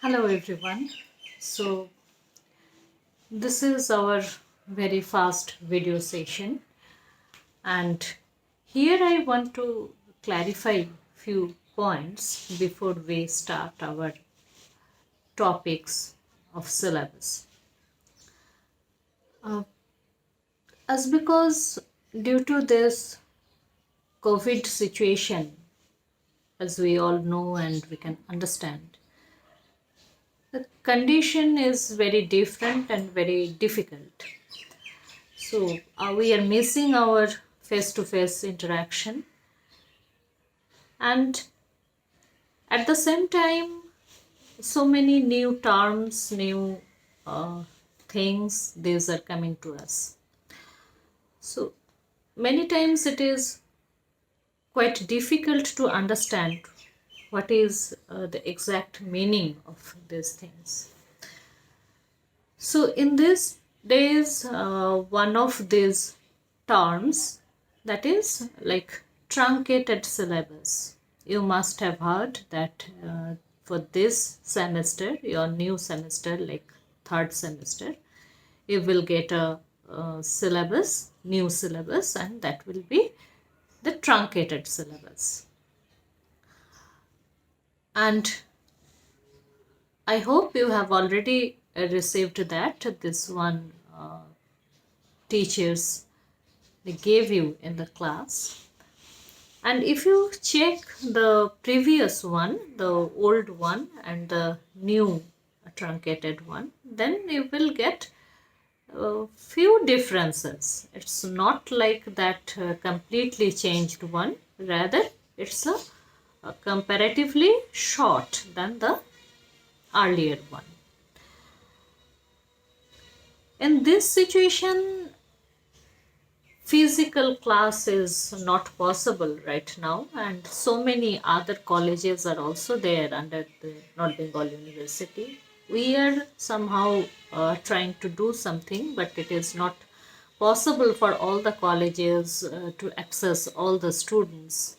Hello everyone. So this is our very fast video session, and here I want to clarify few points before we start our topics of syllabus. As because due to this COVID situation, as we all know and we can understand, the condition is very different and very difficult. So we are missing our face-to-face interaction, and at the same time, so many new terms, new things, these are coming to us. So many times it is quite difficult to understand what is the exact meaning of these things. So in these days, one of these terms, that is like truncated syllabus. You must have heard that for this semester, your new semester, like third semester, you will get a syllabus, new syllabus, and that will be the truncated syllabus. And I hope you have already received that. This one teachers they gave you in the class. And if you check the previous one, the old one and the new truncated one, then you will get a few differences. It's not like that completely changed one, rather it's a comparatively short than the earlier one. In this situation, physical class is not possible right now, and so many other colleges are also there under the North Bengal University. We are somehow trying to do something, but it is not possible for all the colleges to access all the students.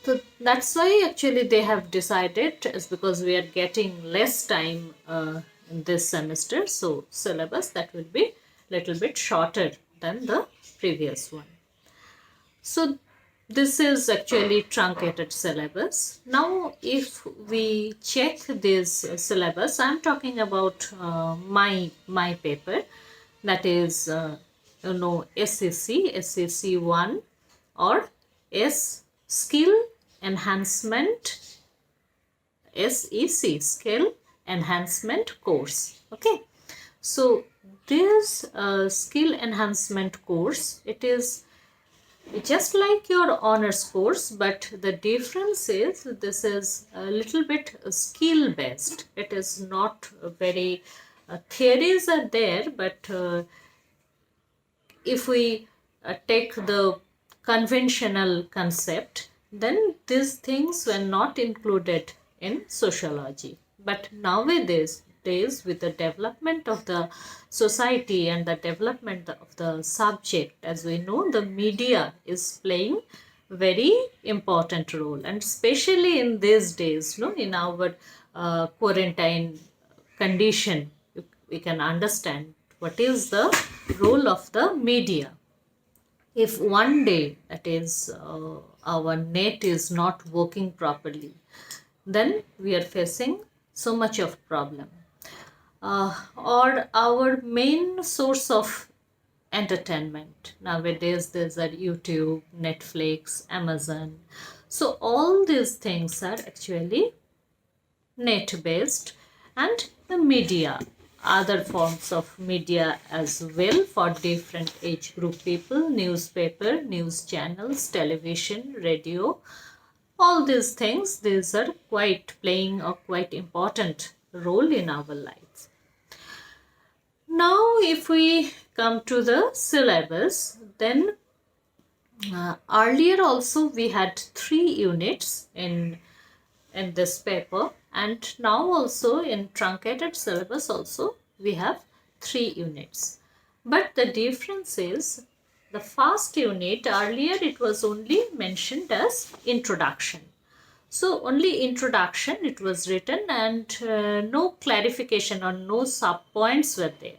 So that's why actually they have decided, is because we are getting less time in this semester, so syllabus that will be little bit shorter than the previous one. So this is actually truncated syllabus. Now if we check this syllabus, I'm talking about my paper, that is SEC 1 or S skill enhancement, SEC skill enhancement course. Okay, so this skill enhancement course, it is just like your honors course, but the difference is this is a little bit skill based. It is not very theories are there, but if we take the conventional concept, then these things were not included in sociology. But nowadays, with the development of the society and the development of the subject, as we know, the media is playing very important role, and especially in these days, in our quarantine condition, we can understand what is the role of the media. If one day, that is our net is not working properly, then we are facing so much of problem. Or our main source of entertainment nowadays, there's a YouTube, Netflix, Amazon. So all these things are actually net based, and the media, other forms of media as well for different age group people, newspaper, news channels, television, radio, all these things, these are quite playing a quite important role in our life. Now if we come to the syllabus, then earlier also we had 3 units in this paper, and now also in truncated syllabus also we have 3 units. But the difference is, the first unit, earlier it was only mentioned as introduction. So only introduction it was written, and no clarification or no sub points were there.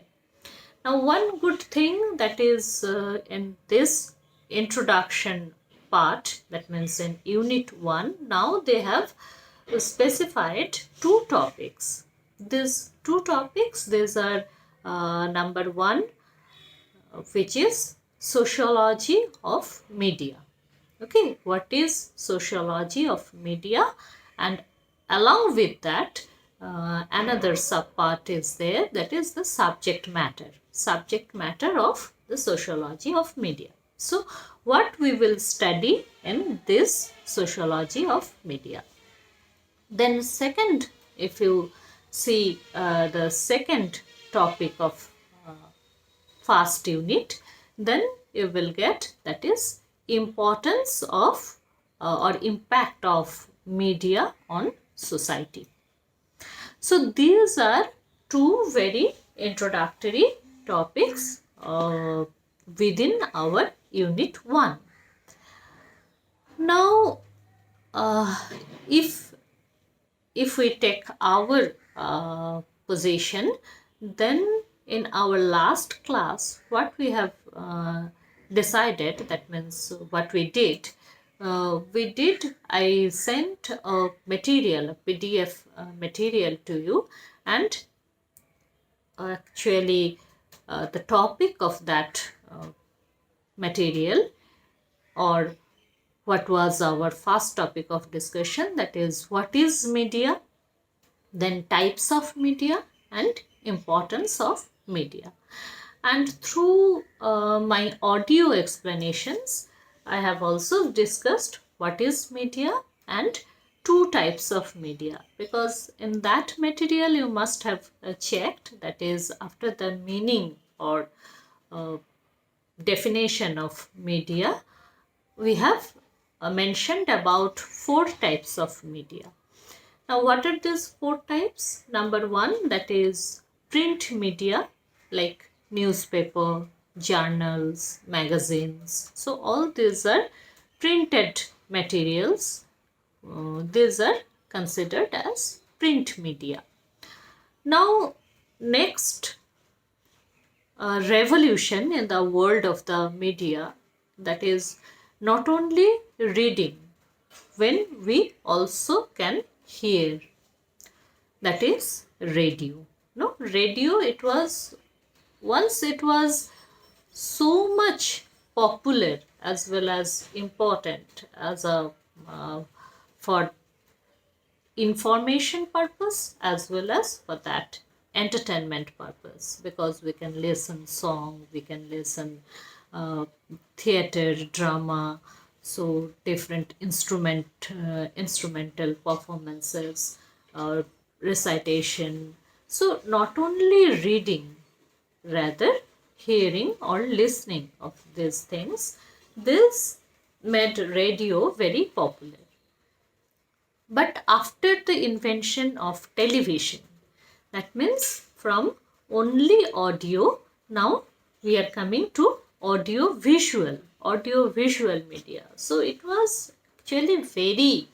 Now, one good thing that is in this introduction part, that means in unit 1, now they have specified two topics. These two topics, these are number 1, which is sociology of media. Okay, what is sociology of media? And along with that, another subpart is there, that is the subject matter of the sociology of media. So what we will study in this sociology of media. Then second, if you see the second topic of first unit, then you will get, that is importance of or impact of media on society. So these are two very introductory topics within our unit 1. Now if we take our position, then in our last class what we have decided, that means what we did, I sent a material, a PDF material to you, and actually the topic of that material, or what was our first topic of discussion, that is what is media, then types of media, and importance of media. And through my audio explanations, I have also discussed what is media and two types of media, because in that material you must have checked, that is after the meaning or definition of media, we have mentioned about 4 types of media. Now, what are these 4 types? Number 1, that is print media, like newspaper, journals, magazines. So all these are printed materials. These are considered as print media. Now, next revolution in the world of the media, that is not only reading, when we also can hear, that is radio. No, radio, it was once, it was so much popular as well as important as a for information purpose as well as for that entertainment purpose, because we can listen song, we can listen theater, drama, so different instrumental performances or recitation. So not only reading, rather hearing or listening of these things, this made radio very popular. But after the invention of television, that means from only audio, now we are coming to audio visual media. So it was actually very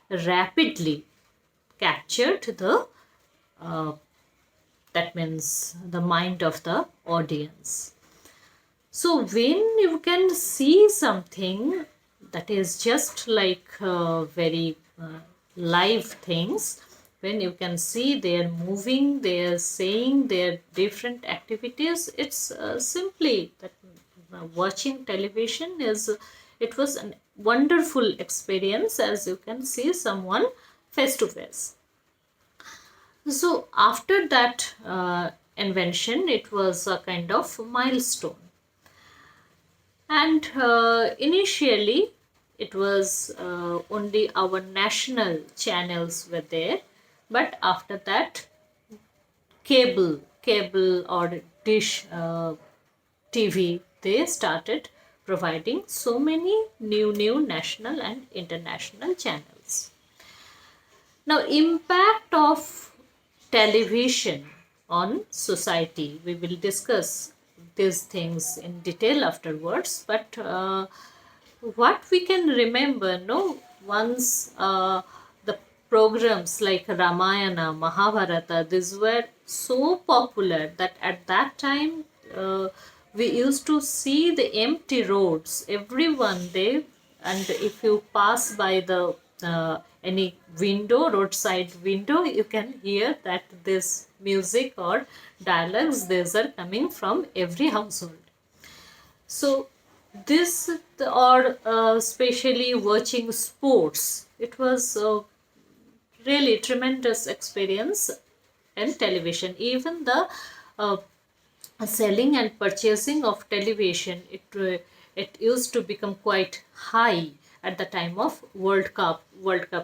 rapidly captured the that means the mind of the audience. So when you can see something that is just like very live things, when you can see they are moving, they are saying their different activities, it's simply that watching television is, it was a wonderful experience, as you can see someone face to face. So after that invention, it was a kind of milestone. And initially it was only our national channels were there, but after that cable or dish TV, they started providing so many new national and international channels. Now, impact of television on society, we will discuss these things in detail afterwards, but what we can remember, no, once programs like Ramayana, Mahabharata, these were so popular that at that time we used to see the empty roads, everyone there, and if you pass by the any window, roadside window, you can hear that this music or dialogues, these are coming from every household. So this, or especially watching sports, it was really tremendous experience in television. Even the uh, selling and purchasing of television, it used to become quite high at the time of World Cup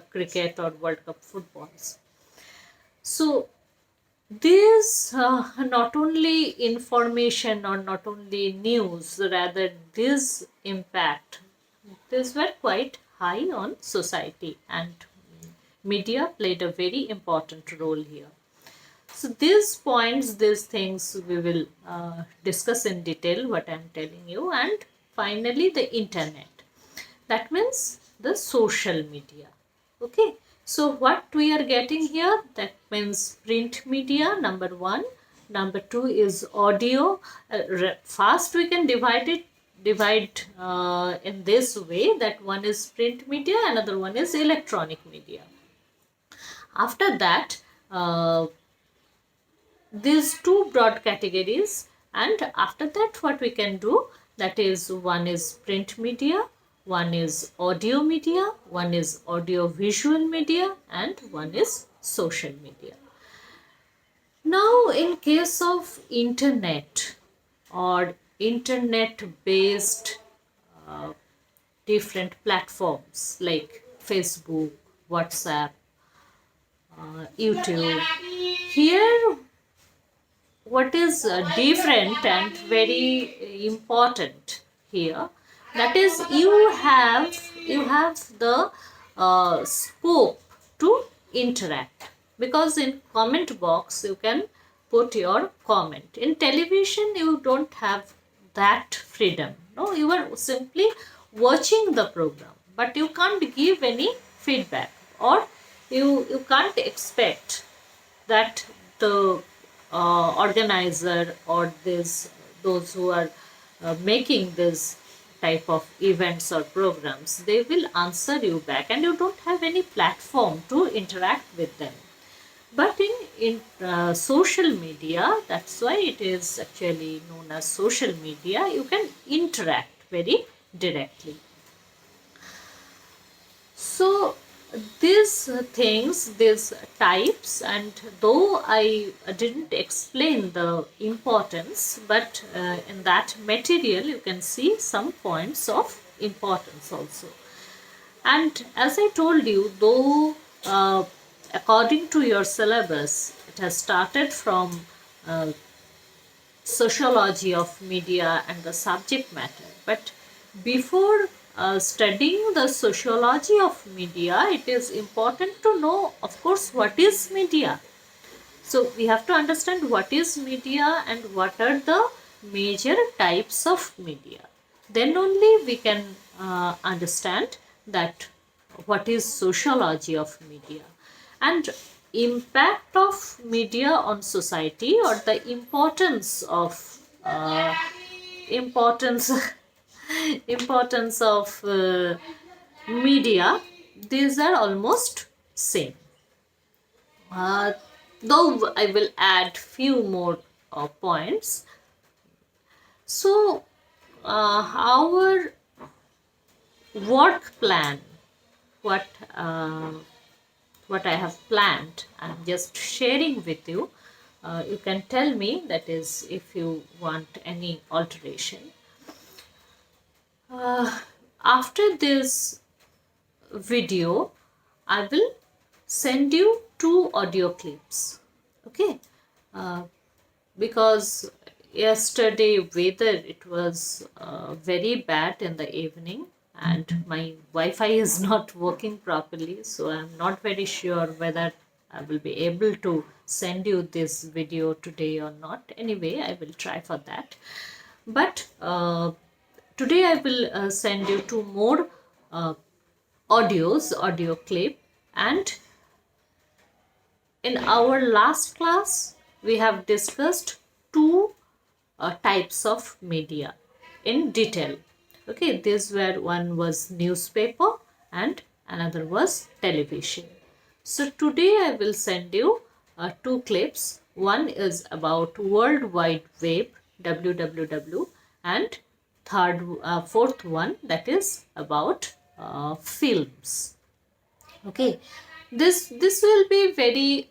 cricket or World Cup footballs. So this not only information or not only news, rather this impact, these were quite high on society, and media played a very important role here. So these points, these things we will discuss in detail what I am telling you. And finally the internet. That means the social media. Okay. So what we are getting here, that means print media, number one. Number two is audio. First we can divide in this way, that one is print media, another one is electronic media. After that, these two broad categories, and after that what we can do, that is, one is print media, one is audio media, one is audio visual media, and one is social media. Now in case of internet or internet based different platforms like Facebook, WhatsApp, YouTube, here what is different and very important here, that is, you have the scope to interact, because in comment box you can put your comment. In television you don't have that freedom. No, you are simply watching the program, but you can't give any feedback, or you can't expect that the organizer or those who are making this type of events or programs, they will answer you back, and you don't have any platform to interact with them. But in social media, that's why it is actually known as social media, you can interact very directly. So these things, these types, and though I didn't explain the importance, but in that material you can see some points of importance also. And as I told you, though according to your syllabus, it has started from sociology of media and the subject matter. But before studying the sociology of media, it is important to know, of course, what is media. So we have to understand what is media and what are the major types of media. Then only we can understand that what is sociology of media, and impact of media on society, or the importance of importance importance of media. These are almost same. Uh, though I will add few more points. So our work plan, what what I have planned, I'm just sharing with you. You can tell me, that is, if you want any alteration. After this video, I will send you 2 audio clips. Okay, because yesterday weather, it was very bad in the evening, and my Wi-Fi is not working properly, so I'm not very sure whether I will be able to send you this video today or not. Anyway, I will try for that. But today I will send you 2 more audio clip, and In our last class, we have discussed two types of media in detail. Okay, these were, one was newspaper and another was television. So today I will send you two clips. One is about World Wide Web, www, and fourth one, that is about films. Okay, this will be very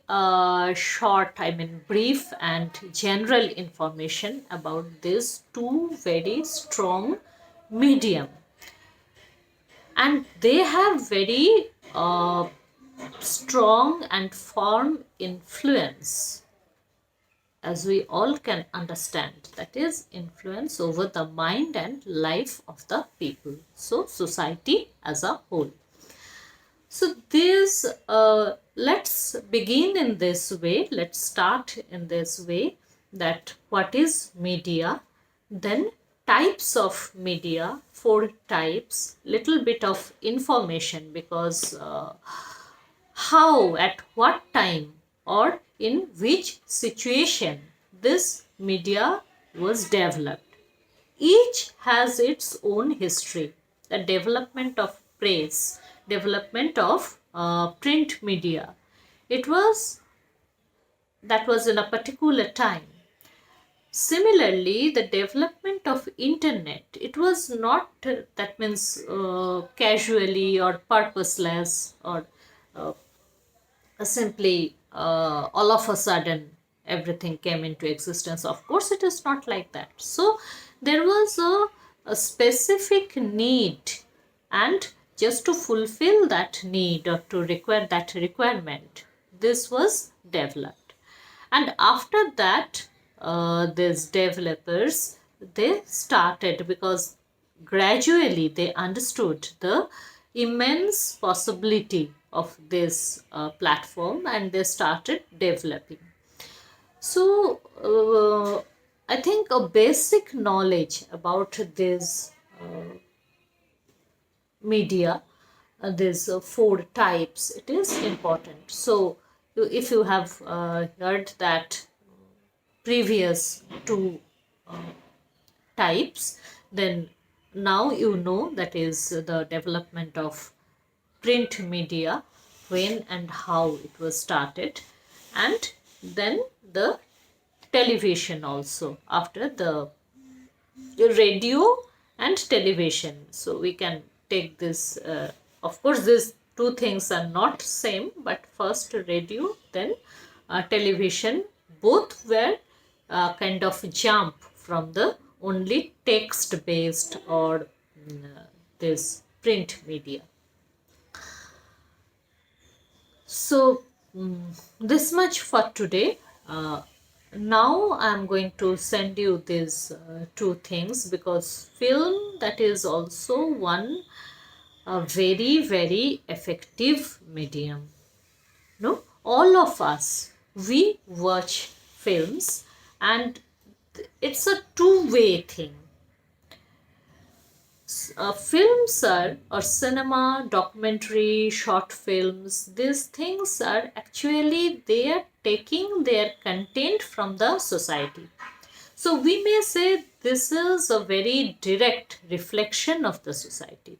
short, I mean brief and general information about these two very strong medium, and they have very strong and firm influence, as we all can understand, that is influence over the mind and life of the people, so society as a whole. So this, let's begin in this way. Let's start in this way, that what is media, then types of media, four types, little bit of information, because how, at what time, or in which situation this media was developed. Each has its own history. The development of press, development of print media, it was, that was in a particular time. Similarly, the development of internet, it was not, that means casually or purposeless, or simply all of a sudden everything came into existence. Of course, it is not like that. So there was a specific need, and just to fulfill that need, or to require that requirement, this was developed. And after that, these developers, they started, because gradually they understood the immense possibility of this platform, and they started developing. So I think a basic knowledge about this media, these four types, it is important. So if you have heard that previous two types, then now you know that is the development of print media, when and how it was started, and then the television also, after the radio and television. So we can take this, of course these two things are not same, but first radio, then television, both were kind of jump from the only text based, or this print media. So this much for today. Now I'm going to send you these two things, because film, that is also one very very effective medium. No, all of us, we watch films, and it's a two-way thing. Films are, or cinema, documentary, short films, these things are actually, they are taking their content from the society. So we may say this is a very direct reflection of the society.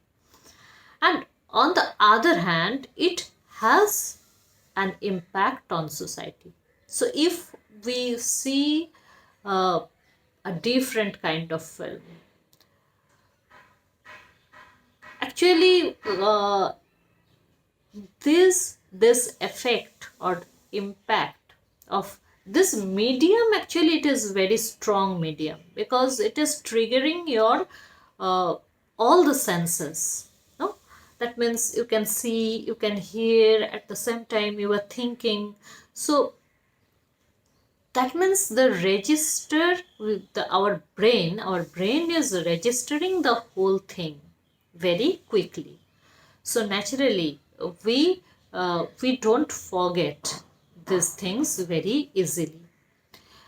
And on the other hand, it has an impact on society. So if we see a different kind of film, actually this effect or impact of this medium, actually it is very strong medium, because it is triggering your all the senses. No, that means you can see, you can hear, at the same time you are thinking. So that means the register with our brain is registering the whole thing very quickly. So naturally we don't forget these things very easily.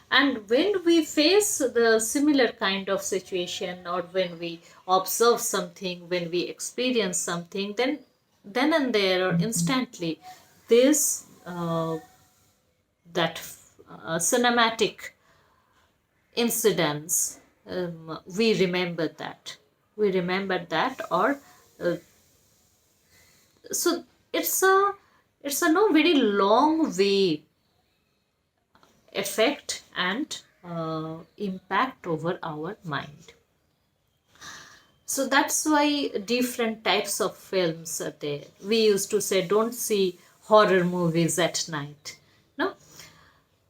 And when we face the similar kind of situation, or when we observe something, when we experience something, then and there, or instantly, this that cinematic incidents, we remember that. We remember that, or so it's a no very long way effect and impact over our mind. So that's why different types of films are there. We used to say, don't see horror movies at night. No?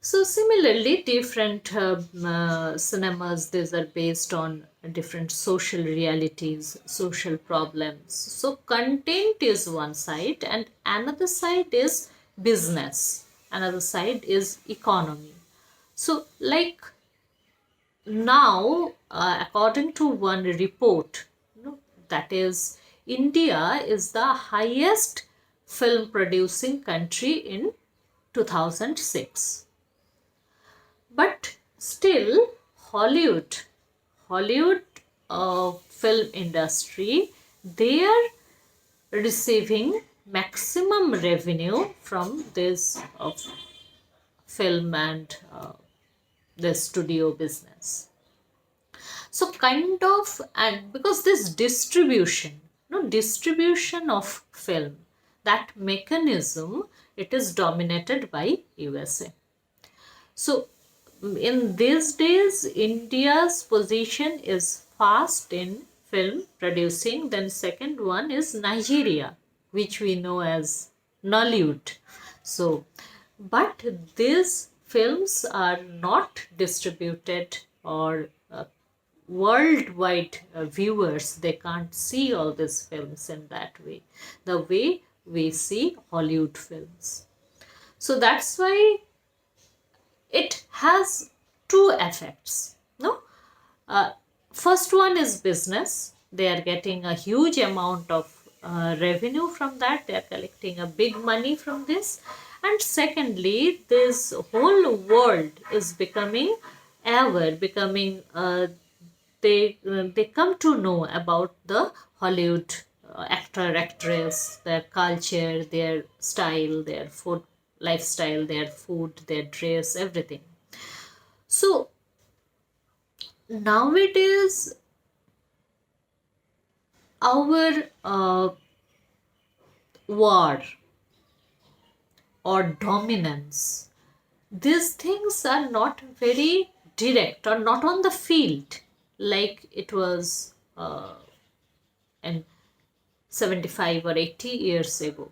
So similarly, different cinemas, these are based on different social realities, social problems. So content is one side, and another side is business. Another side is economy. So like now, according to one report, that is, India is the highest film producing country in 2006. But still, Hollywood, Hollywood film industry, they are receiving maximum revenue from this film and the studio business. So kind of, and because this distribution, distribution of film, that mechanism, it is dominated by USA. So in these days, India's position is fast in film producing. Then second one is Nigeria, which we know as Nollywood. So, but these films are not distributed, or worldwide viewers, they can't see all these films in that way, the way we see Hollywood films. So that's why it has two effects. No, first one is business. They are getting a huge amount of revenue from that. They are collecting a big money from this. And secondly, this whole world is becoming aware, becoming they come to know about the Hollywood actor, actress, their culture, their style, their food lifestyle, their food, their dress, everything. So nowadays, our war or dominance, these things are not very direct, or not on the field like it was in 75 or 80 years ago.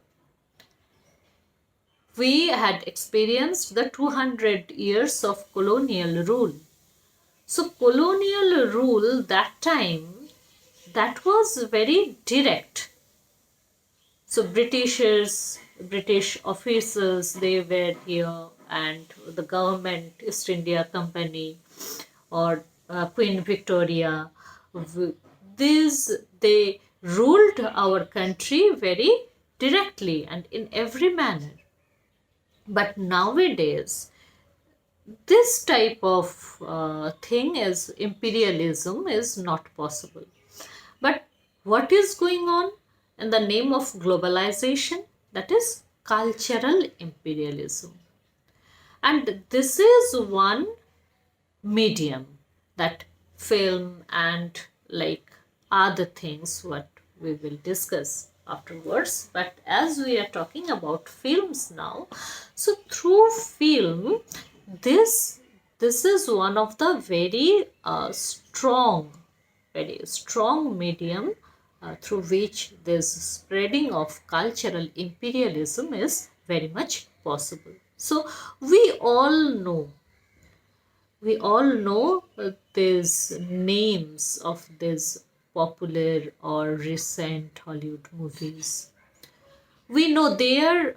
We had experienced the 200 years of colonial rule. So colonial rule that time, that was very direct. So British officers, they were here, and the government, East India Company, or Queen Victoria, they ruled our country very directly and in every manner. But nowadays, this type of thing is imperialism is not possible. But what is going on in the name of globalization? That is cultural imperialism. And this is one medium, that film and like other things what we will discuss afterwards. But as we are talking about films now, so through film, this is one of the very strong medium through which this spreading of cultural imperialism is very much possible. So we all know these names of these popular or recent Hollywood movies. We know they are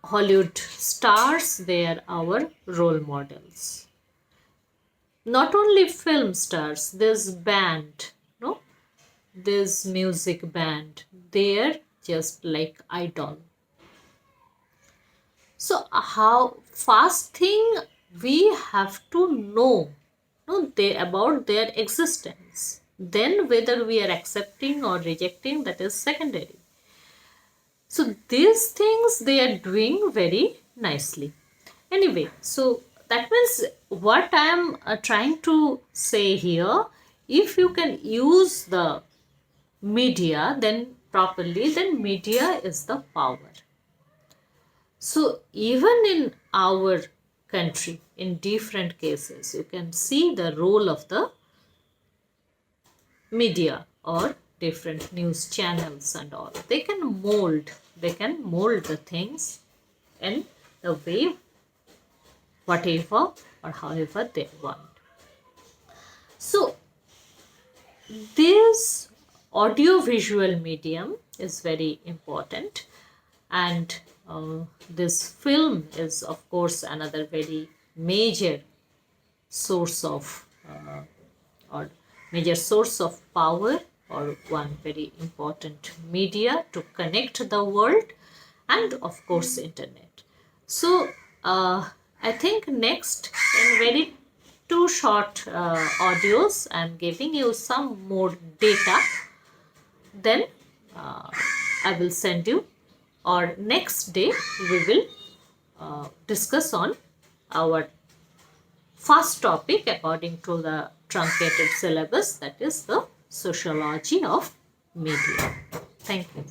Hollywood stars, they are our role models. Not only film stars, this band, no, this music band, they're just like idol. So how first thing we have to know, about their existence. Then whether we are accepting or rejecting, that is secondary. So these things they are doing very nicely. Anyway, so that means what I am trying to say here, if you can use the media then properly, then media is the power. So even in our country, in different cases, you can see the role of the media or different news channels and all. They can mold the things in the way whatever or however they want. So this audio-visual medium is very important, and this film is of course another very major source of or major source of power, or one very important media to connect the world, and of course internet. So I think next, in very two short audios, I'm giving you some more data, then I will send you, or next day we will discuss on our first topic according to the truncated syllabus, that is the sociology of media. Thank you.